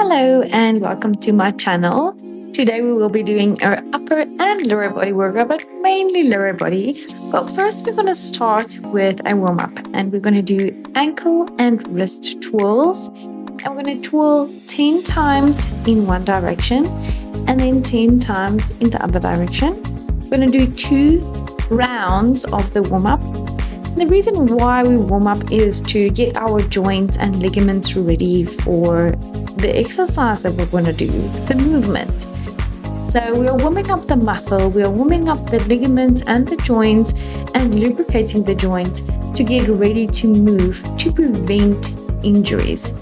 Hello and welcome to my channel. Today we will be doing our upper and lower body workout, but mainly lower body. But first we're going to start with a warm up and we're going to do ankle and wrist twirls. And we're going to twirl 10 times in one direction and then 10 times in the other direction. We're going to do 2 rounds of the warm up. The reason why we warm up is to get our joints and ligaments ready for the exercise that we're going to do, the movement. So we are warming up the muscle, we are warming up the ligaments and the joints and lubricating the joints to get ready to move to prevent injuries.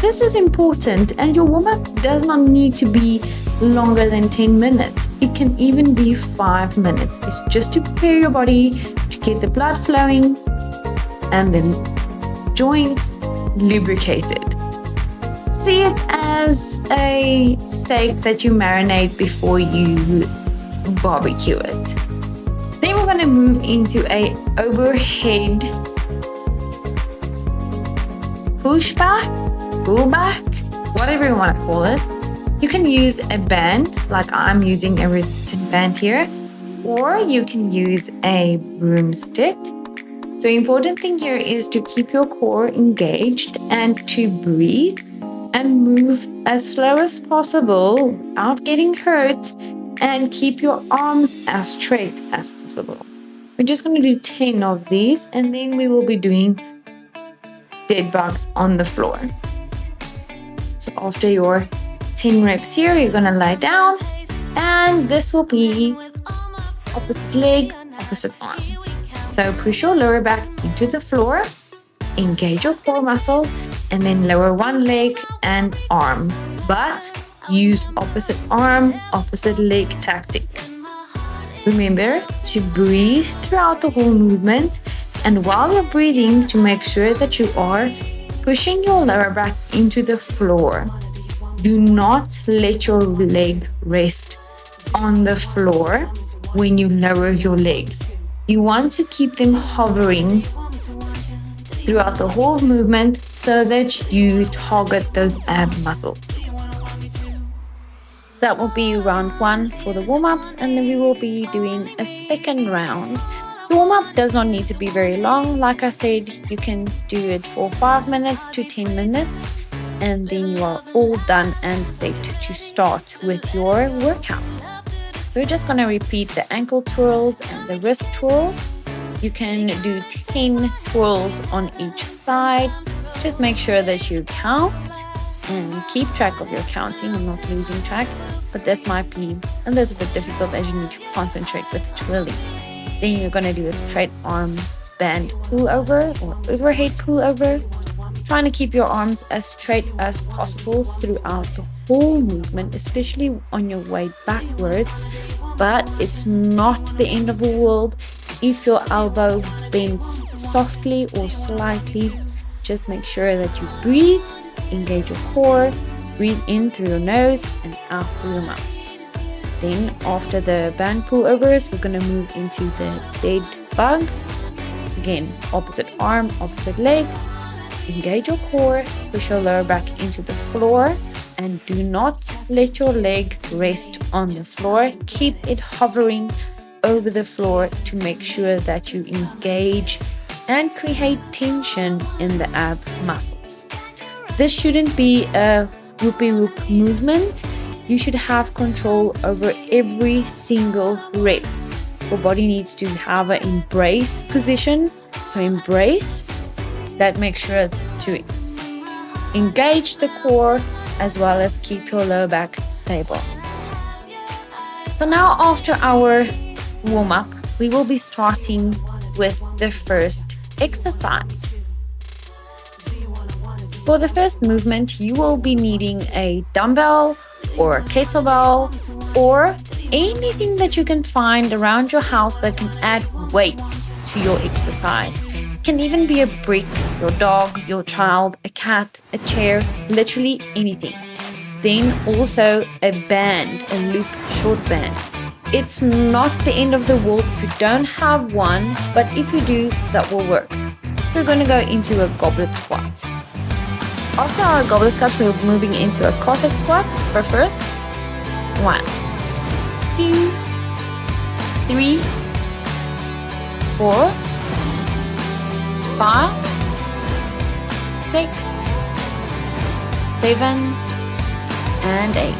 This is important, and your warm-up does not need to be longer than 10 minutes. It can even be 5 minutes. It's just to prepare your body to get the blood flowing and the joints lubricated. See it as a steak that you marinate before you barbecue it. Then we're going to move into a overhead pushback, pullback, whatever you want to call it. You can use a band, like I'm using a resistant band here, or you can use a broomstick. So the important thing here is to keep your core engaged and to breathe and move as slow as possible without getting hurt, and keep your arms as straight as possible. We're just going to do 10 of these, and then we will be doing dead bugs on the floor. So after your 10 reps here, you're going to lie down, and this will be opposite leg, opposite arm. So push your lower back into the floor, engage your core muscle, and then lower one leg and arm, but use opposite arm, opposite leg tactic. Remember to breathe throughout the whole movement, and while you're breathing, to make sure that you are pushing your lower back into the floor. Do not let your leg rest on the floor when you lower your legs. You want to keep them hovering throughout the whole movement so that you target those ab muscles. That will be round 1 for the warm-ups, and then we will be doing a second round. The warm-up does not need to be very long. Like I said, you can do it for 5 minutes to 10 minutes, and then you are all done and set to start with your workout. So we're just going to repeat the ankle twirls and the wrist twirls. You can do 10 twirls on each side. Just make sure that you count and keep track of your counting and not losing track. But this might be a little bit difficult as you need to concentrate with twirling. Then you're going to do a straight arm band pullover or overhead pullover. Trying to keep your arms as straight as possible throughout the whole movement, especially on your way backwards. But it's not the end of the world if your elbow bends softly or slightly. Just make sure that you breathe, engage your core, breathe in through your nose and out through your mouth. Then after the band pullovers, we're going to move into the dead bugs. Again, opposite arm, opposite leg. Engage your core, push your lower back into the floor, and do not let your leg rest on the floor. Keep it hovering over the floor to make sure that you engage and create tension in the ab muscles. This shouldn't be a whoopie-whoop movement. You should have control over every single rep. Your body needs to have an embrace position. So embrace. That makes sure to engage the core as well as keep your lower back stable. So now after our warm-up, we will be starting with the first exercise. For the first movement, you will be needing a dumbbell or a kettlebell or anything that you can find around your house that can add weight to your exercise. It can even be a brick, your dog, your child, a cat, a chair, literally anything. Then also a band, a loop short band. It's not the end of the world if you don't have one, but if you do, that will work. So we're going to go into a goblet squat. After our goblet squats, we're moving into a Cossack squat for first. 1, 2, 3, 4, 5, 6, 7, and 8.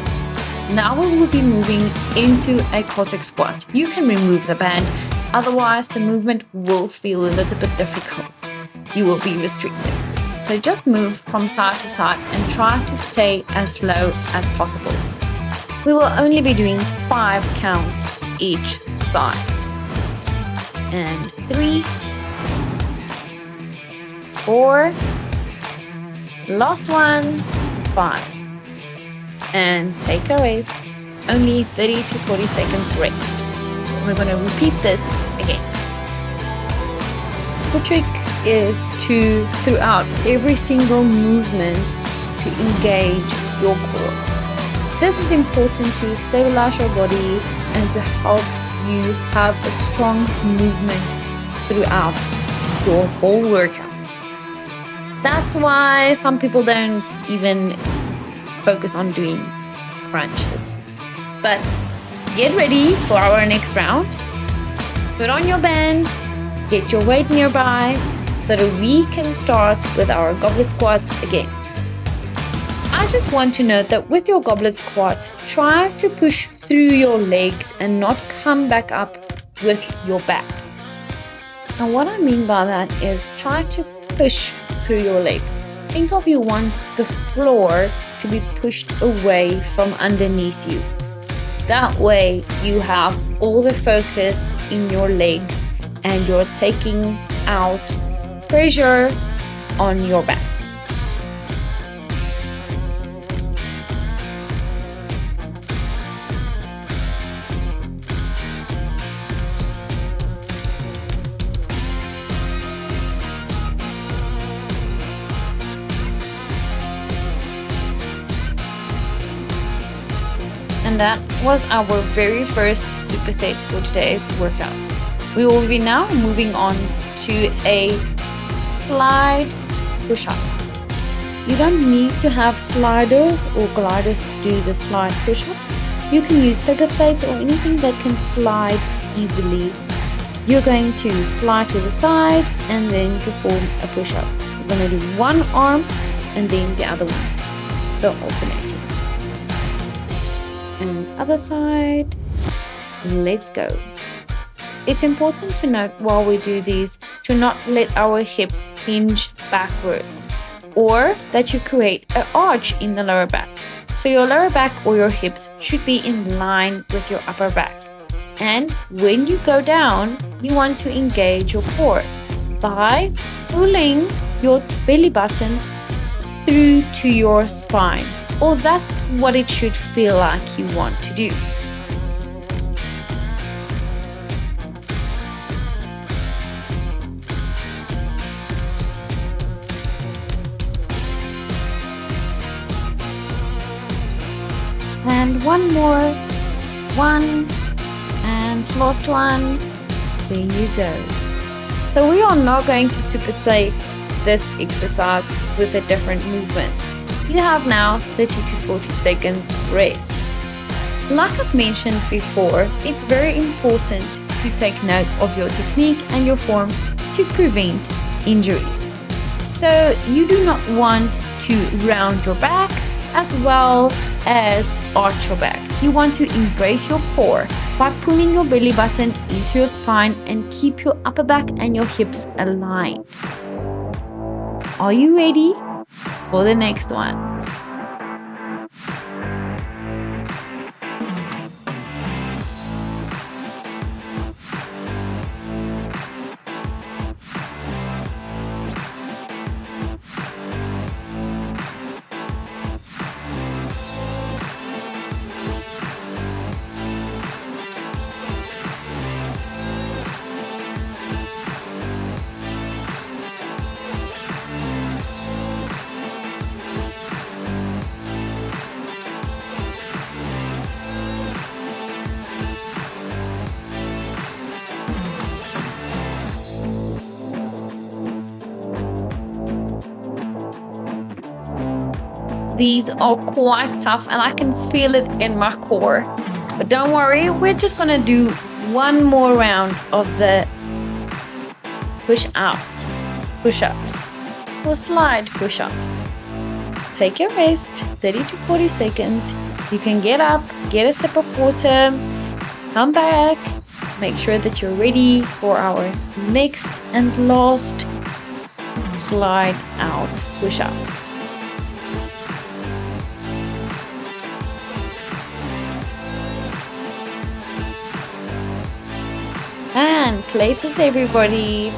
Now we will be moving into a Cossack squat. You can remove the band, otherwise the movement will feel a little bit difficult. You will be restricted. So just move from side to side and try to stay as low as possible. We will only be doing 5 counts each side. And 3, 4, last one, 5. And take a rest, only 30 to 40 seconds rest. We're going to repeat this again. The trick is to, throughout every single movement, to engage your core. This is important to stabilize your body and to help you have a strong movement throughout your whole workout. That's why some people don't even focus on doing crunches. But get ready for our next round. Put on your band, get your weight nearby so that we can start with our goblet squats again. I just want to note that with your goblet squat, try to push through your legs and not come back up with your back. And what I mean by that is try to push through your leg. Think of you want the floor to be pushed away from underneath you. That way you have all the focus in your legs and you're taking out pressure on your back. And that was our very first superset for today's workout. We will be now moving on to a slide push-up. You don't need to have sliders or gliders to do the slide push-ups. You can use paper plates or anything that can slide easily. You're going to slide to the side and then perform a push-up. You're going to do one arm and then the other one. So alternating. And other side. Let's go. It's important to note while we do these to not let our hips hinge backwards or that you create an arch in the lower back. So your lower back or your hips should be in line with your upper back. And when you go down, you want to engage your core by pulling your belly button through to your spine. Or that's what it should feel like you want to do. And one more. 1 and last one. There you go. So we are now going to superset this exercise with a different movement. You have now 30 to 40 seconds rest. Like I've mentioned before, it's very important to take note of your technique and your form to prevent injuries. So you do not want to round your back as well as arch your back. You want to embrace your core by pulling your belly button into your spine and keep your upper back and your hips aligned. Are you ready for the next one? These are quite tough and I can feel it in my core. But don't worry, we're just gonna do one more round of the push-ups or slide push-ups. Take a rest, 30 to 40 seconds. You can get up, get a sip of water, come back, make sure that you're ready for our next and last slide out push-ups. And places, everybody.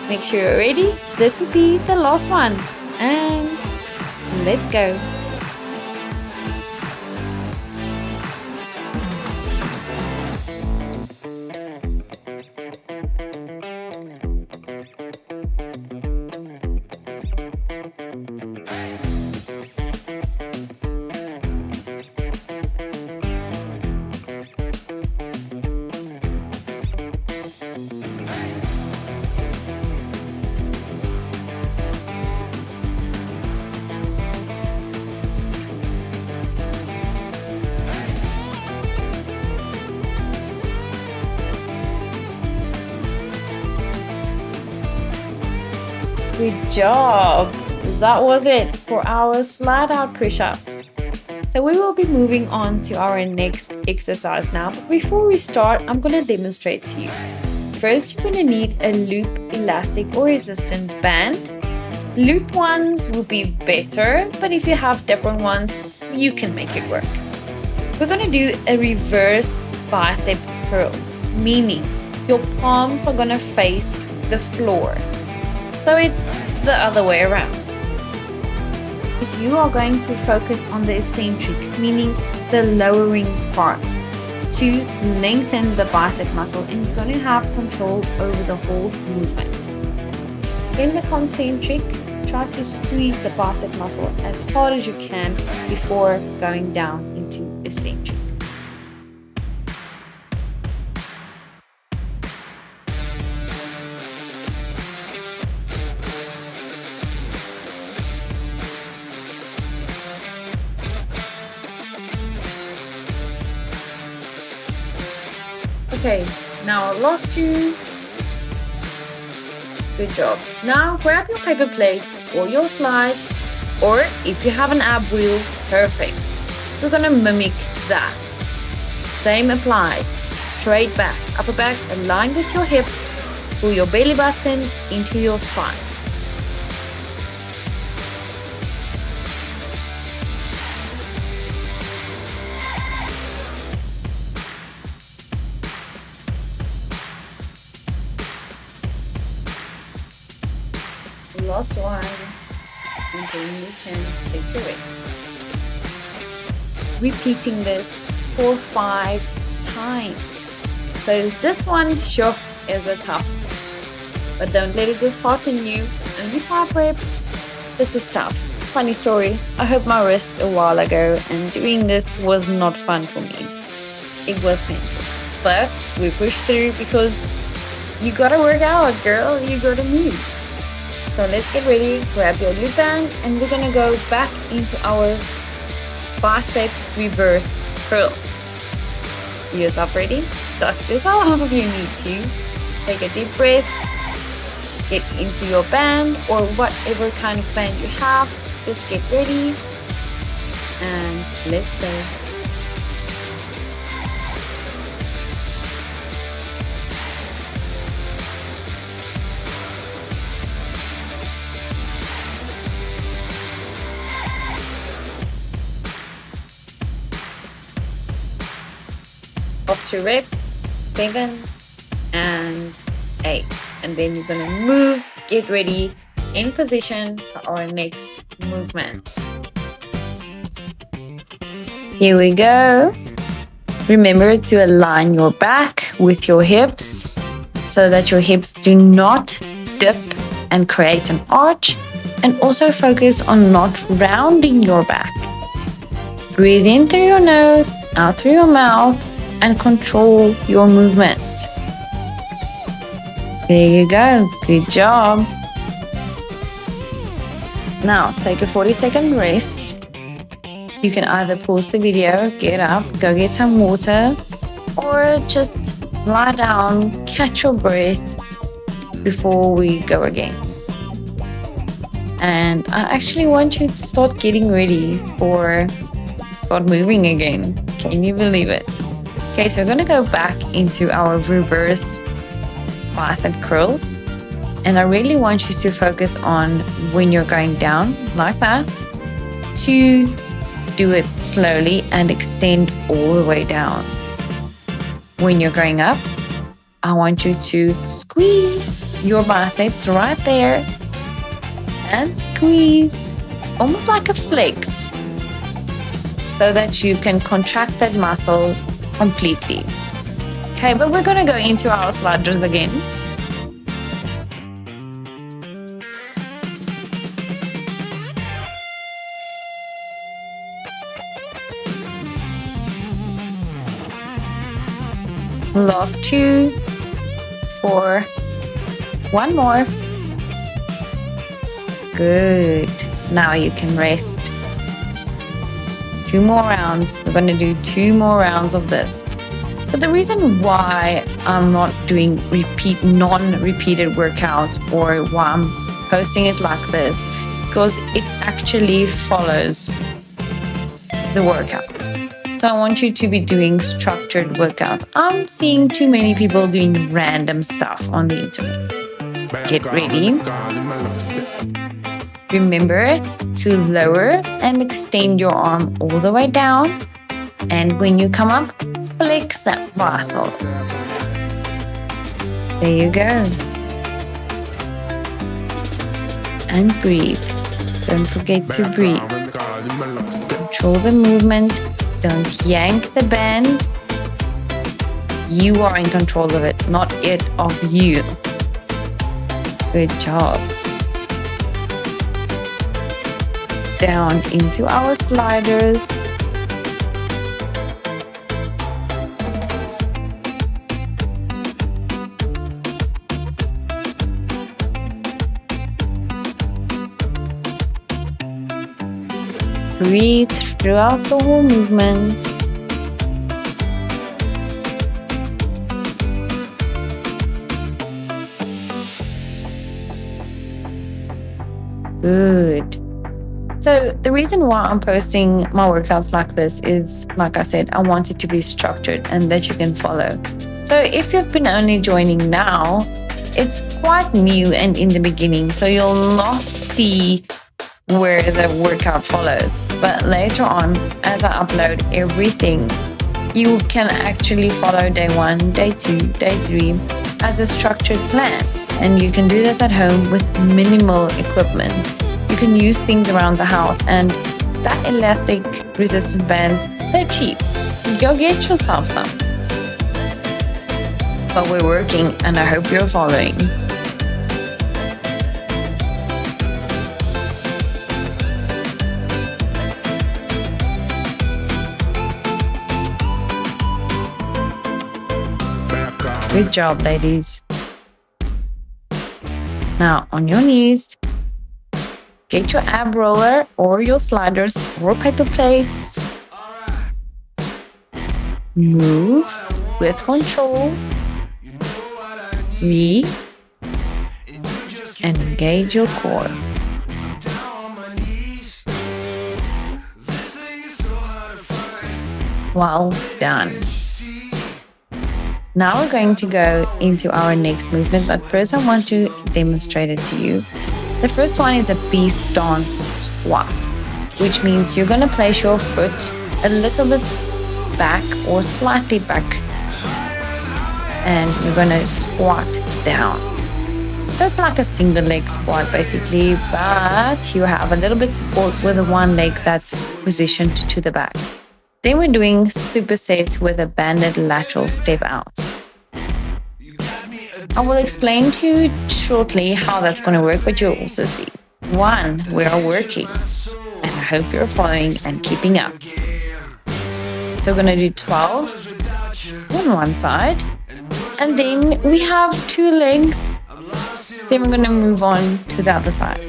Make sure you're ready. This will be the last one. And let's go. Good job! That was it for our slide out push-ups. So we will be moving on to our next exercise now. But before we start, I'm going to demonstrate to you. First, you're going to need a loop, elastic or resistant band. Loop ones will be better, but if you have different ones, you can make it work. We're going to do a reverse bicep curl, meaning your palms are going to face the floor. So it's the other way around. Because you are going to focus on the eccentric, meaning the lowering part, to lengthen the bicep muscle, and you're going to have control over the whole movement. In the concentric, try to squeeze the bicep muscle as hard as you can before going down into eccentric. Okay, now last two. Good job. Now grab your paper plates or your slides, or if you have an ab wheel, perfect. We're gonna mimic that. Same applies. Straight back, upper back aligned with your hips. Pull your belly button into your spine. Last one, and then you can take a rest. Repeating this 4 or 5 times. So this one sure is a tough, but don't let it dishearten you. It's only 5 reps. This is tough. Funny story, I hurt my wrist a while ago and doing this was not fun for me. It was painful, but we pushed through because you gotta work out, girl. You gotta move. So let's get ready, grab your loop band, and we're gonna go back into our bicep reverse curl. Yourself ready? Dust yourself if you need to. Take a deep breath, get into your band or whatever kind of band you have. Just get ready and let's go. Last 2 reps, 7 and 8. And then you're gonna move, get ready, in position for our next movement. Here we go. Remember to align your back with your hips so that your hips do not dip and create an arch, and also focus on not rounding your back. Breathe in through your nose, out through your mouth, and control your movement. There you go. Good job. Now take a 40-second rest. You can either pause the video, get up, go get some water, or just lie down, catch your breath before we go again. And I actually want you to start getting ready or start moving again. Can you believe it? Okay, so we're going to go back into our reverse bicep curls. And I really want you to focus on when you're going down like that, to do it slowly and extend all the way down. When you're going up, I want you to squeeze your biceps right there and squeeze, almost like a flex, so that you can contract that muscle completely. Okay, but we're going to go into our sliders again. Last 2, 4, 1 more. Good. Now you can rest. 2 more rounds. We're going to do 2 more rounds of this. But the reason why I'm not doing non-repeated workouts, or why I'm posting it like this, because it actually follows the workout. So I want you to be doing structured workouts. I'm seeing too many people doing random stuff on the internet. Get ready. Remember to lower and extend your arm all the way down. And when you come up, flex that muscle. There you go. And breathe. Don't forget to breathe. Control the movement. Don't yank the band. You are in control of it, not it of you. Good job. Down into our sliders. Breathe throughout the whole movement. Good. So the reason why I'm posting my workouts like this is, like I said, I want it to be structured and that you can follow. So if you've been only joining now, it's quite new and in the beginning, so you'll not see where the workout follows. But later on, as I upload everything, you can actually follow day 1, day 2, day 3 as a structured plan. And you can do this at home with minimal equipment. You can use things around the house, and that elastic resistant bands, they're cheap. Go get yourself some. But we're working, and I hope you're following. Good job, ladies. Now, on your knees, get your ab roller or your sliders or paper plates. Move with control. Breathe and engage your core. Well done. Now we're going to go into our next movement, but first I want to demonstrate it to you. The first one is a peace dance squat, which means you're going to place your foot a little bit back or slightly back, and you're going to squat down. So it's like a single leg squat basically, but you have a little bit support with the one leg that's positioned to the back. Then we're doing supersets with a banded lateral step out. I will explain to you shortly how that's going to work, but you'll also see. 1, we are working, and I hope you're following and keeping up. So we're going to do 12 on one side, and then we have 2 legs. Then we're going to move on to the other side.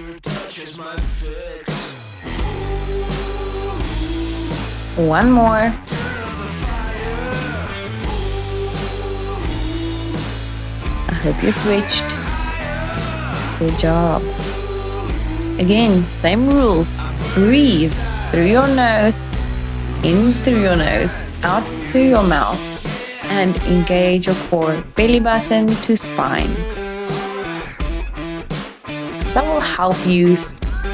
One more. I hope you switched. Good job. Again, same rules. Breathe through your nose, in through your nose, out through your mouth, and engage your core, belly button to spine. That will help you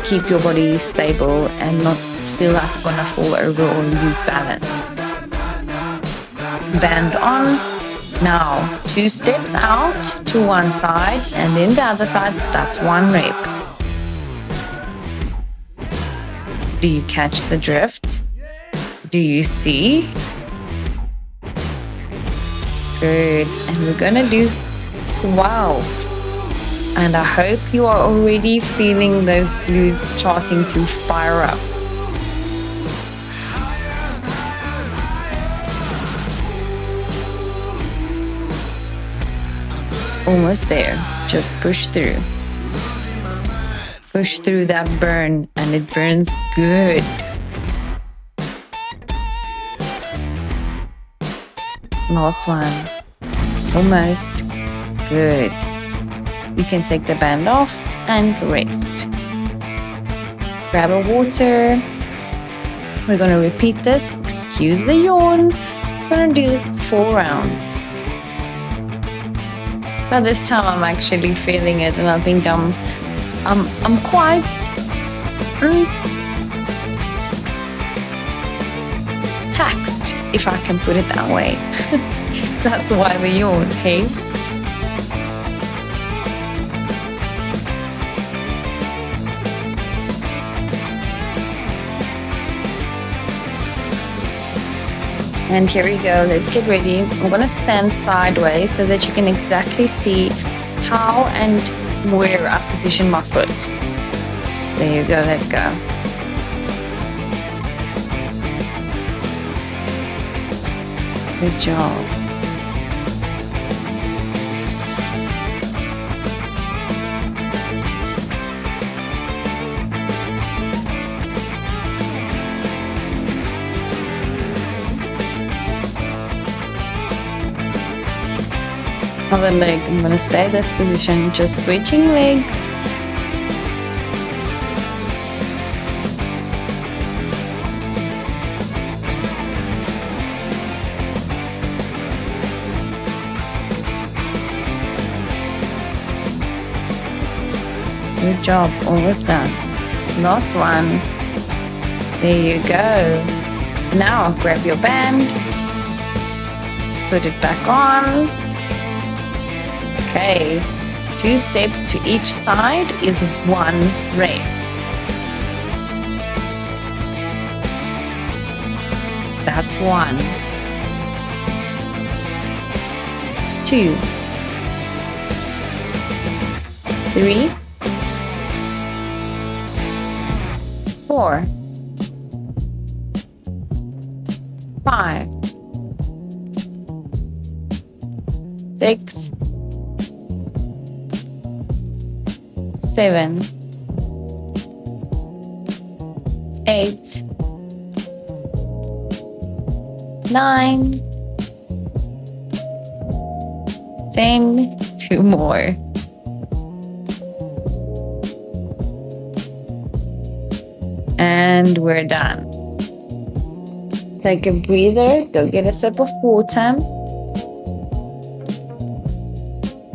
keep your body stable and not feel like you're gonna fall over or lose balance. Band on. Now, 2 steps out to one side and then the other side. That's 1 rep. Do you catch the drift? Do you see? Good. And we're gonna do 12. And I hope you are already feeling those glutes starting to fire up. Almost there. Just push through. Push through that burn, and it burns good. Last one. Almost. Good. You can take the band off and rest. Grab a water. We're going to repeat this. Excuse the yawn. We're going to do 4 rounds. But this time I'm actually feeling it, and I think I'm quite taxed, if I can put it that way. That's why we yawn, hey? And here we go, let's get ready. I'm gonna stand sideways so that you can exactly see how and where I position my foot. There you go, let's go. Good job. Other leg, I'm going to stay this position, just switching legs. Good job, almost done. Last one. There you go. Now grab your band, put it back on. Okay, 2 steps to each side is 1 rep. That's 1. 2. 3. 4. 5. 6. 7. 8. 9. 10. 2 more. And we're done. Take a breather, go get a sip of water,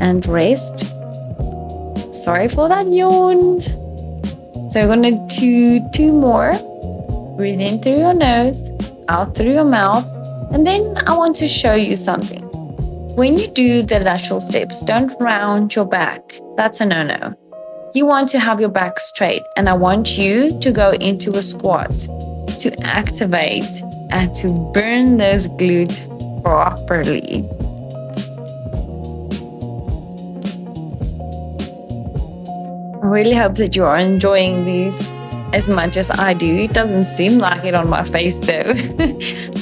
and rest. Sorry for that yawn. So we're gonna do 2 more. Breathe in through your nose, out through your mouth, and then I want to show you something. When you do the lateral steps, don't round your back. That's a no-no. You want to have your back straight, and I want you to go into a squat to activate and to burn those glutes properly. I really hope that you are enjoying these as much as I do. It doesn't seem like it on my face though,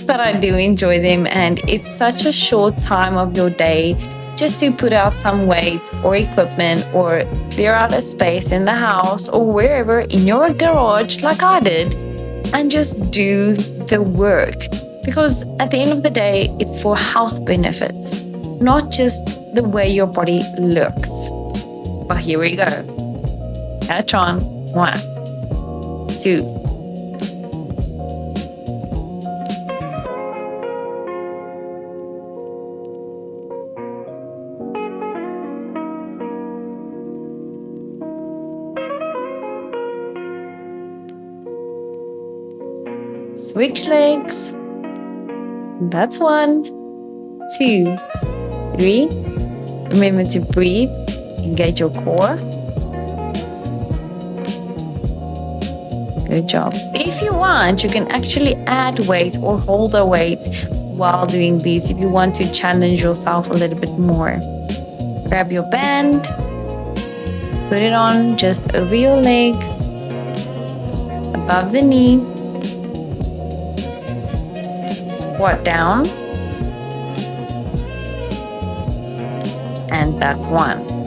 but I do enjoy them, and it's such a short time of your day just to put out some weights or equipment or clear out a space in the house or wherever in your garage like I did, and just do the work. Because at the end of the day, it's for health benefits, not just the way your body looks. Well, here we go. Catch on. 1, 2. Switch legs. That's 1, 2, 3. Remember to breathe, engage your core. Good job. If you want, you can actually add weight or hold a weight while doing these if you want to challenge yourself a little bit more. Grab your band, put it on just over your legs, above the knee. Squat down, and that's 1.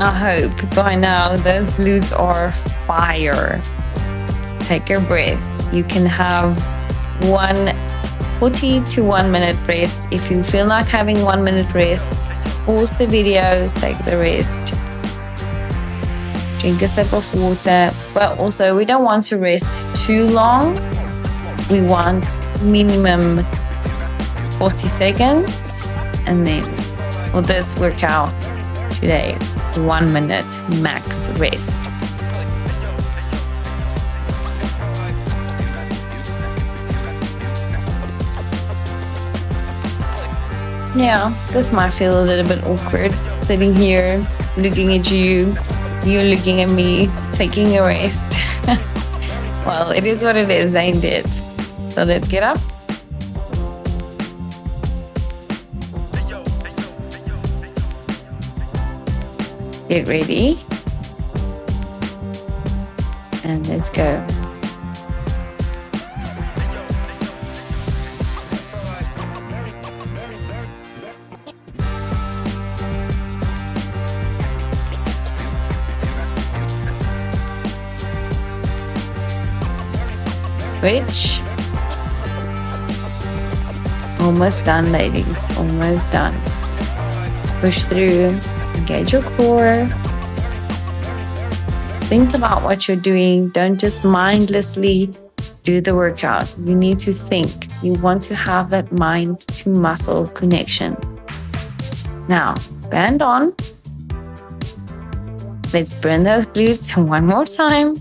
I hope by now those glutes are fire. Take a breath. You can have 40 to 1 minute rest. If you feel like having 1 minute rest, pause the video, take the rest. Drink a sip of water. But also, we don't want to rest too long. We want minimum 40 seconds. And then for this workout today, 1 minute max rest. Yeah, this might feel a little bit awkward, sitting here, looking at you, you looking at me, taking a rest. Well, it is what it is, ain't it? So let's get up. Get ready. And let's go. Switch. Almost done, ladies. Almost done. Push through. Engage your core. Think about what you're doing. Don't just mindlessly do the workout. You need to think. You want to have that mind to muscle connection. Now, band on. Let's burn those glutes one more time.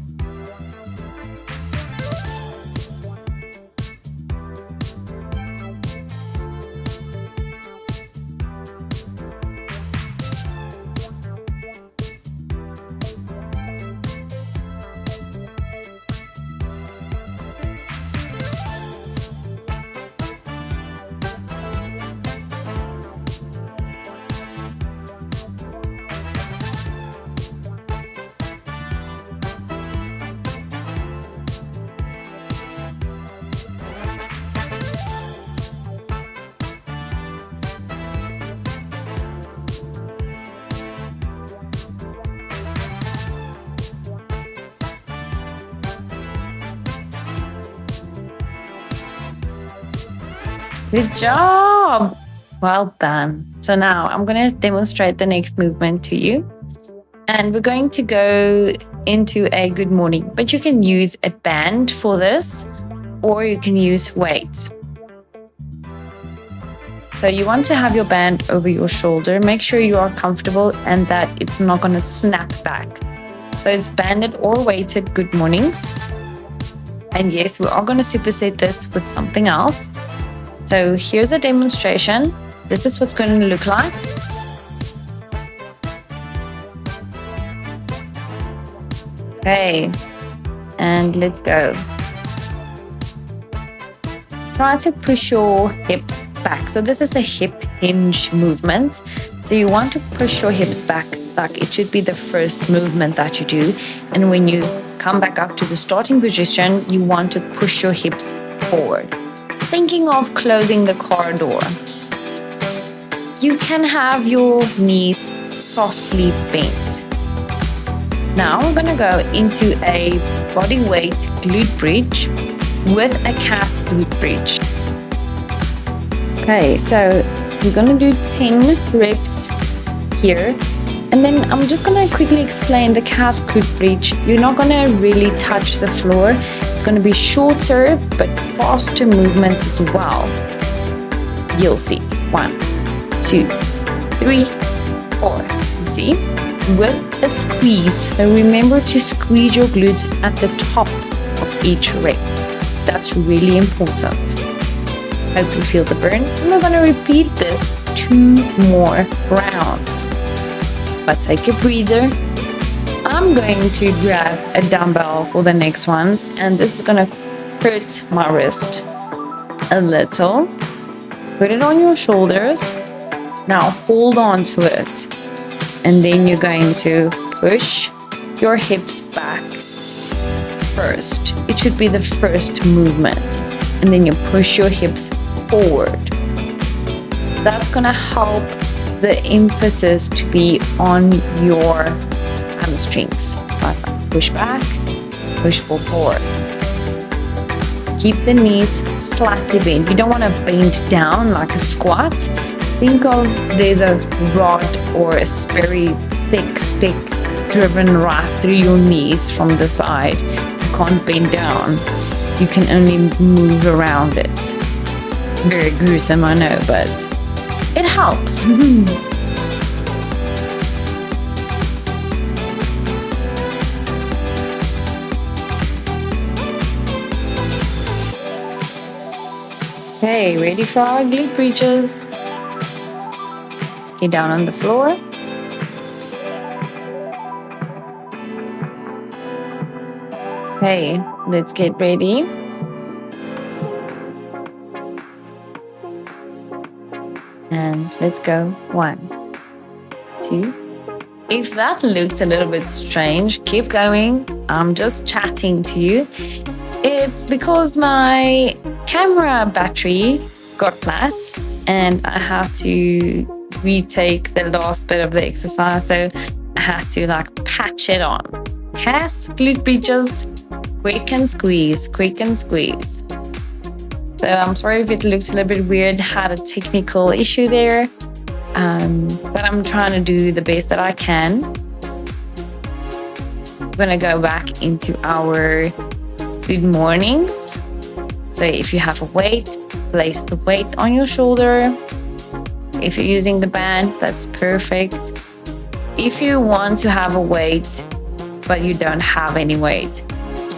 Good job. Well done. So now I'm going to demonstrate the next movement to you. And we're going to go into a good morning, but you can use a band for this, or you can use weights. So you want to have your band over your shoulder. Make sure you are comfortable and that it's not going to snap back. So it's banded or weighted good mornings. And yes, we are going to superset this with something else. So here's a demonstration. This is what's going to look like. Okay, and let's go. Try to push your hips back. So this is a hip hinge movement. So you want to push your hips back, like it should be the first movement that you do. And when you come back up to the starting position, you want to push your hips forward. Thinking of closing the car door. You can have your knees softly bent. Now we're going to go into a body weight glute bridge with a calf glute bridge. Okay, so we're going to do 10 reps here. And then I'm just going to quickly explain the calf glute bridge. You're not going to really touch the floor. It's going to be shorter but faster movements as well. You'll see. 1, 2, 3, 4. You see? With a squeeze. So remember to squeeze your glutes at the top of each rep. That's really important. Hope you feel the burn. And we're going to repeat this 2 more rounds. But take a breather. I'm going to grab a dumbbell for the next one, and this is going to hurt my wrist a little. Put it on your shoulders. Now hold on to it. And then you're going to push your hips back first. It should be the first movement. And then you push your hips forward. That's going to help the emphasis to be on your hamstrings. Push back, push forward. Keep the knees slightly bent. You don't want to bend down like a squat. Think of there's a rod or a very thick stick driven right through your knees from the side. You can't bend down. You can only move around it. Very gruesome, I know, but it helps. Okay, ready for our glute bridges. Get down on the floor. Okay, let's get ready. And let's go. 1, 2. If that looked a little bit strange, keep going. I'm just chatting to you. It's because my camera battery got flat and I have to retake the last bit of the exercise, so I had to patch it on. Calves, glute bridges, quick and squeeze, quick and squeeze. So I'm sorry if it looks a little bit weird, had a technical issue there, but I'm trying to do the best that I can. We're gonna go back into our good mornings. So if you have a weight, place the weight on your shoulder. If you're using the band, that's perfect. If you want to have a weight, but you don't have any weight,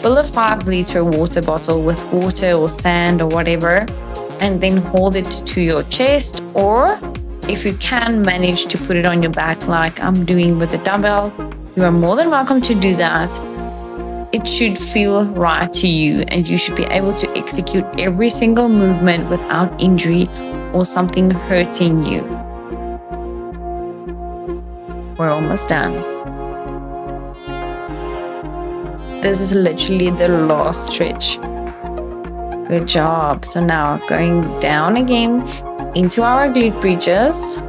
fill a 5-liter water bottle with water or sand or whatever, and then hold it to your chest. Or if you can manage to put it on your back like I'm doing with the dumbbell, you are more than welcome to do that. It should feel right to you, and you should be able to execute every single movement without injury or something hurting you. We're almost done. This is literally the last stretch. Good job. So now going down again into our glute bridges.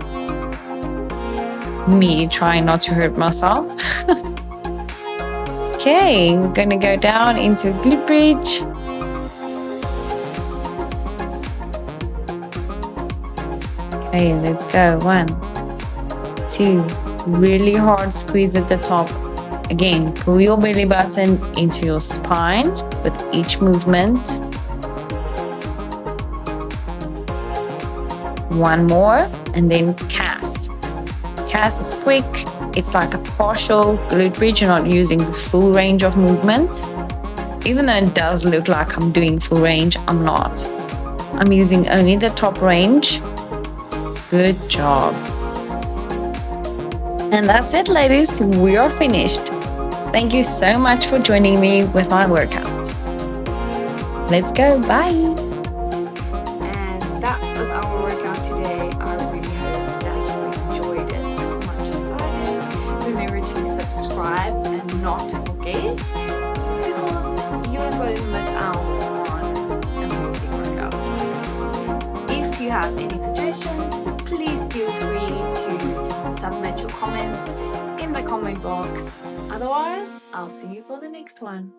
Me trying not to hurt myself. Okay, we're going to go down into glute bridge. Okay, let's go. 1, 2. Really hard squeeze at the top. Again, pull your belly button into your spine with each movement. 1 more, and then calves. Calves is quick. It's like a partial glute bridge. You're not using the full range of movement. Even though it does look like I'm doing full range, I'm not. I'm using only the top range. Good job. And that's it, ladies. We are finished. Thank you so much for joining me with my workout. Let's go. Bye. And that was our workout today. I really hope that you enjoyed it as much as I did. Remember to subscribe and not forget, because you're not going to miss out on amazing workouts. If you have any suggestions, please feel free to submit your comments in the comment box. Otherwise, I'll see you for the next one.